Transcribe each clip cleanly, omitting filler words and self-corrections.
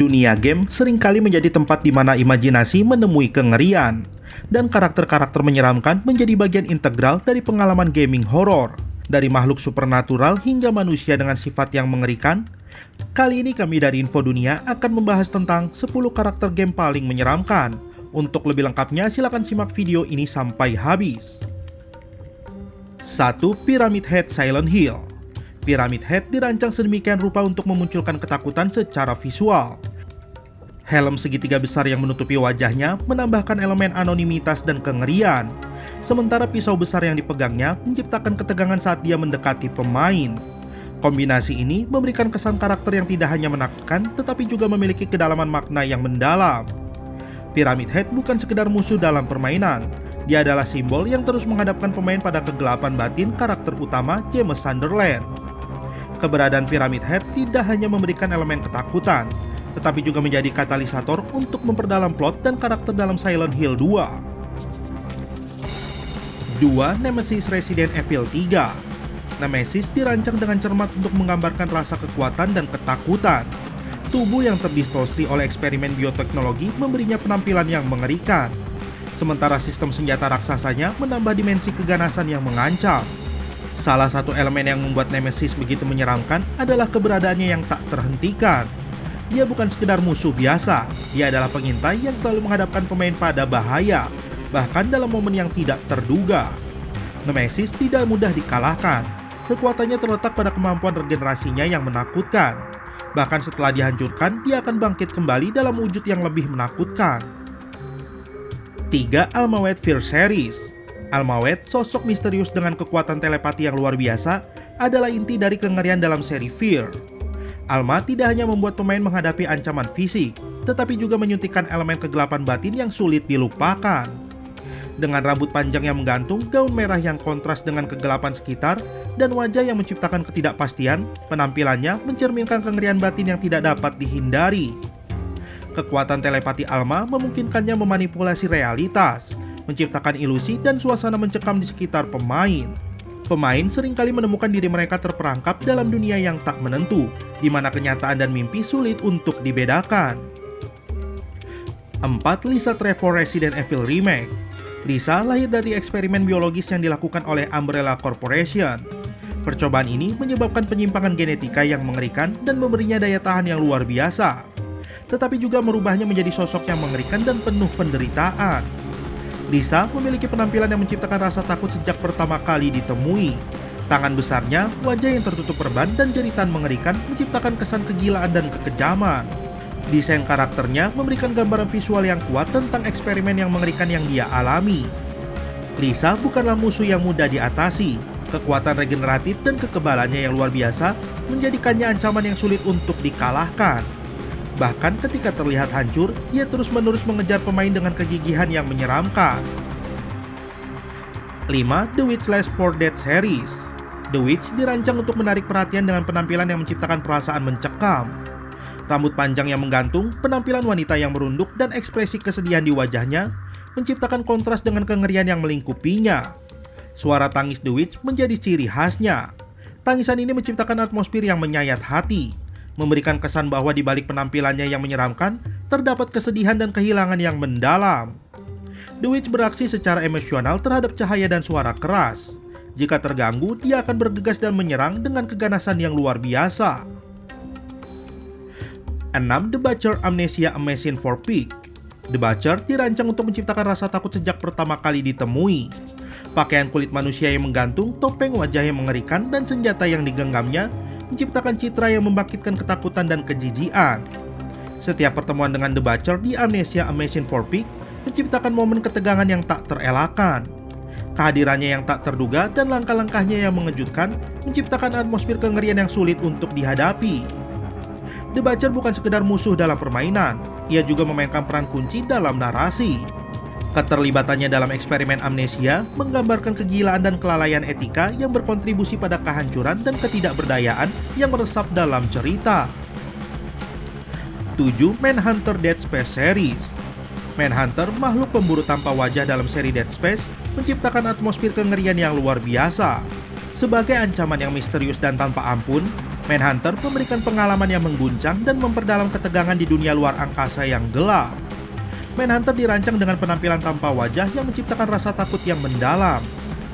Dunia game seringkali menjadi tempat di mana imajinasi menemui kengerian, dan karakter-karakter menyeramkan menjadi bagian integral dari pengalaman gaming horor. Dari makhluk supernatural hingga manusia dengan sifat yang mengerikan, kali ini kami dari Info Dunia akan membahas tentang 10 karakter game paling menyeramkan. Untuk lebih lengkapnya, silakan simak video ini sampai habis. 1. Pyramid Head Silent Hill. Pyramid Head dirancang sedemikian rupa untuk memunculkan ketakutan secara visual. Helm segitiga besar yang menutupi wajahnya menambahkan elemen anonimitas dan kengerian, sementara pisau besar yang dipegangnya menciptakan ketegangan saat dia mendekati pemain. Kombinasi ini memberikan kesan karakter yang tidak hanya menakutkan, tetapi juga memiliki kedalaman makna yang mendalam. Pyramid Head bukan sekedar musuh dalam permainan, dia adalah simbol yang terus menghadapkan pemain pada kegelapan batin karakter utama James Sunderland. Keberadaan Pyramid Head tidak hanya memberikan elemen ketakutan, tetapi juga menjadi katalisator untuk memperdalam plot dan karakter dalam Silent Hill 2. 2. Nemesis Resident Evil 3. Nemesis dirancang dengan cermat untuk menggambarkan rasa kekuatan dan ketakutan. Tubuh yang terdistorsi oleh eksperimen bioteknologi memberinya penampilan yang mengerikan, sementara sistem senjata raksasanya menambah dimensi keganasan yang mengancam. Salah satu elemen yang membuat Nemesis begitu menyeramkan adalah keberadaannya yang tak terhentikan. Dia bukan sekedar musuh biasa, dia adalah pengintai yang selalu menghadapkan pemain pada bahaya, bahkan dalam momen yang tidak terduga. Nemesis tidak mudah dikalahkan, kekuatannya terletak pada kemampuan regenerasinya yang menakutkan. Bahkan setelah dihancurkan, dia akan bangkit kembali dalam wujud yang lebih menakutkan. 3. Almawet Fear Series. Almawet, sosok misterius dengan kekuatan telepati yang luar biasa, adalah inti dari kengerian dalam seri Fear. Alma tidak hanya membuat pemain menghadapi ancaman fisik, tetapi juga menyuntikkan elemen kegelapan batin yang sulit dilupakan. Dengan rambut panjang yang menggantung, gaun merah yang kontras dengan kegelapan sekitar, dan wajah yang menciptakan ketidakpastian, penampilannya mencerminkan kengerian batin yang tidak dapat dihindari. Kekuatan telepati Alma memungkinkannya memanipulasi realitas, menciptakan ilusi dan suasana mencekam di sekitar pemain. Pemain seringkali menemukan diri mereka terperangkap dalam dunia yang tak menentu, di mana kenyataan dan mimpi sulit untuk dibedakan. 4. Lisa Trevor Resident Evil Remake. Lisa lahir dari eksperimen biologis yang dilakukan oleh Umbrella Corporation. Percobaan ini menyebabkan penyimpangan genetika yang mengerikan dan memberinya daya tahan yang luar biasa, tetapi juga merubahnya menjadi sosok yang mengerikan dan penuh penderitaan. Lisa memiliki penampilan yang menciptakan rasa takut sejak pertama kali ditemui. Tangan besarnya, wajah yang tertutup perban, dan jeritan mengerikan menciptakan kesan kegilaan dan kekejaman. Desain karakternya memberikan gambaran visual yang kuat tentang eksperimen yang mengerikan yang dia alami. Lisa bukanlah musuh yang mudah diatasi. Kekuatan regeneratif dan kekebalannya yang luar biasa menjadikannya ancaman yang sulit untuk dikalahkan. Bahkan ketika terlihat hancur, ia terus-menerus mengejar pemain dengan kegigihan yang menyeramkan. 5. The Witch Left 4 Dead Series. The Witch dirancang untuk menarik perhatian dengan penampilan yang menciptakan perasaan mencekam. Rambut panjang yang menggantung, penampilan wanita yang merunduk, dan ekspresi kesedihan di wajahnya menciptakan kontras dengan kengerian yang melingkupinya. Suara tangis The Witch menjadi ciri khasnya. Tangisan ini menciptakan atmosfer yang menyayat hati, memberikan kesan bahwa di balik penampilannya yang menyeramkan, terdapat kesedihan dan kehilangan yang mendalam. The Witch beraksi secara emosional terhadap cahaya dan suara keras. Jika terganggu, dia akan bergegas dan menyerang dengan keganasan yang luar biasa. 6. The Butcher Amnesia: A Machine for Pig. The Butcher dirancang untuk menciptakan rasa takut sejak pertama kali ditemui. Pakaian kulit manusia yang menggantung, topeng wajah yang mengerikan, dan senjata yang digenggamnya menciptakan citra yang membangkitkan ketakutan dan kejijian. Setiap pertemuan dengan The Butcher di Amnesia: A Machine for Pig menciptakan momen ketegangan yang tak terelakkan. Kehadirannya yang tak terduga dan langkah-langkahnya yang mengejutkan menciptakan atmosfer kengerian yang sulit untuk dihadapi. The Butcher bukan sekedar musuh dalam permainan, ia juga memainkan peran kunci dalam narasi. Keterlibatannya dalam eksperimen amnesia menggambarkan kegilaan dan kelalaian etika yang berkontribusi pada kehancuran dan ketidakberdayaan yang meresap dalam cerita. 7. Manhunter Dead Space Series. Manhunter, makhluk pemburu tanpa wajah dalam seri Dead Space, menciptakan atmosfer kengerian yang luar biasa. Sebagai ancaman yang misterius dan tanpa ampun, Manhunter memberikan pengalaman yang mengguncang dan memperdalam ketegangan di dunia luar angkasa yang gelap. Manhunter dirancang dengan penampilan tanpa wajah yang menciptakan rasa takut yang mendalam.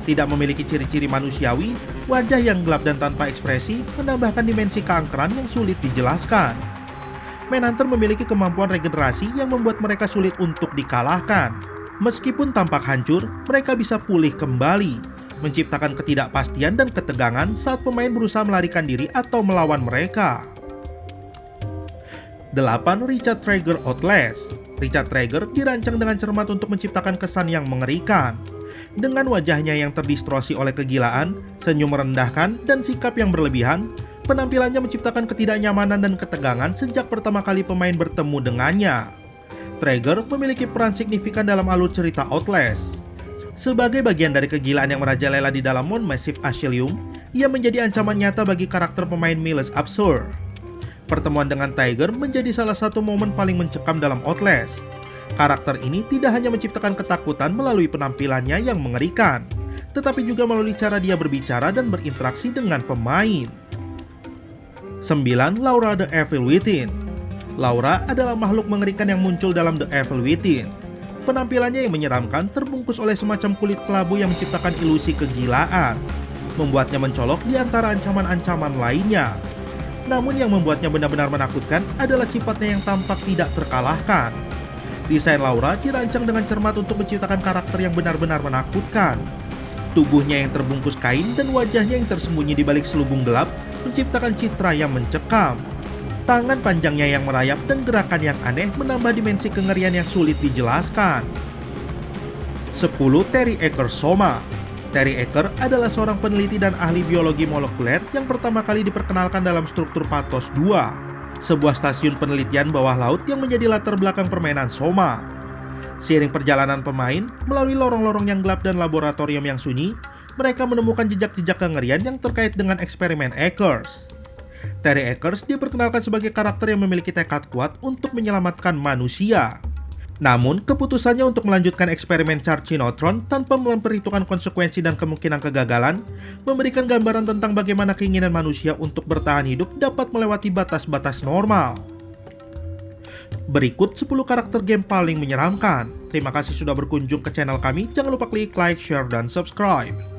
Tidak memiliki ciri-ciri manusiawi, wajah yang gelap dan tanpa ekspresi menambahkan dimensi keangkeran yang sulit dijelaskan. Manhunter memiliki kemampuan regenerasi yang membuat mereka sulit untuk dikalahkan. Meskipun tampak hancur, mereka bisa pulih kembali, menciptakan ketidakpastian dan ketegangan saat pemain berusaha melarikan diri atau melawan mereka. 8. Richard Traeger Outlast. Richard Traeger dirancang dengan cermat untuk menciptakan kesan yang mengerikan. Dengan wajahnya yang terdistorsi oleh kegilaan, senyum merendahkan, dan sikap yang berlebihan, penampilannya menciptakan ketidaknyamanan dan ketegangan sejak pertama kali pemain bertemu dengannya. Traeger memiliki peran signifikan dalam alur cerita Outlast. Sebagai bagian dari kegilaan yang merajalela di dalam Mount Massive Asylum, ia menjadi ancaman nyata bagi karakter pemain Miles Absurd. Pertemuan dengan Tiger menjadi salah satu momen paling mencekam dalam Outlast. Karakter ini tidak hanya menciptakan ketakutan melalui penampilannya yang mengerikan, tetapi juga melalui cara dia berbicara dan berinteraksi dengan pemain. 9. Laura the Evil Within. Laura adalah makhluk mengerikan yang muncul dalam The Evil Within. Penampilannya yang menyeramkan terbungkus oleh semacam kulit kelabu yang menciptakan ilusi kegilaan, membuatnya mencolok di antara ancaman-ancaman lainnya. Namun yang membuatnya benar-benar menakutkan adalah sifatnya yang tampak tidak terkalahkan. Desain Laura dirancang dengan cermat untuk menciptakan karakter yang benar-benar menakutkan. Tubuhnya yang terbungkus kain dan wajahnya yang tersembunyi di balik selubung gelap menciptakan citra yang mencekam. Tangan panjangnya yang merayap dan gerakan yang aneh menambah dimensi kengerian yang sulit dijelaskan. 10. Terry Ecker Soma. Terry Ecker adalah seorang peneliti dan ahli biologi molekuler yang pertama kali diperkenalkan dalam struktur Pathos 2, sebuah stasiun penelitian bawah laut yang menjadi latar belakang permainan Soma. Seiring perjalanan pemain melalui lorong-lorong yang gelap dan laboratorium yang sunyi, mereka menemukan jejak-jejak kengerian yang terkait dengan eksperimen Eckers. Terry Eckers diperkenalkan sebagai karakter yang memiliki tekad kuat untuk menyelamatkan manusia. Namun, keputusannya untuk melanjutkan eksperimen Charcinotron tanpa memperhitungkan konsekuensi dan kemungkinan kegagalan, memberikan gambaran tentang bagaimana keinginan manusia untuk bertahan hidup dapat melewati batas-batas normal. Berikut 10 karakter game paling menyeramkan. Terima kasih sudah berkunjung ke channel kami. Jangan lupa klik like, share, dan subscribe.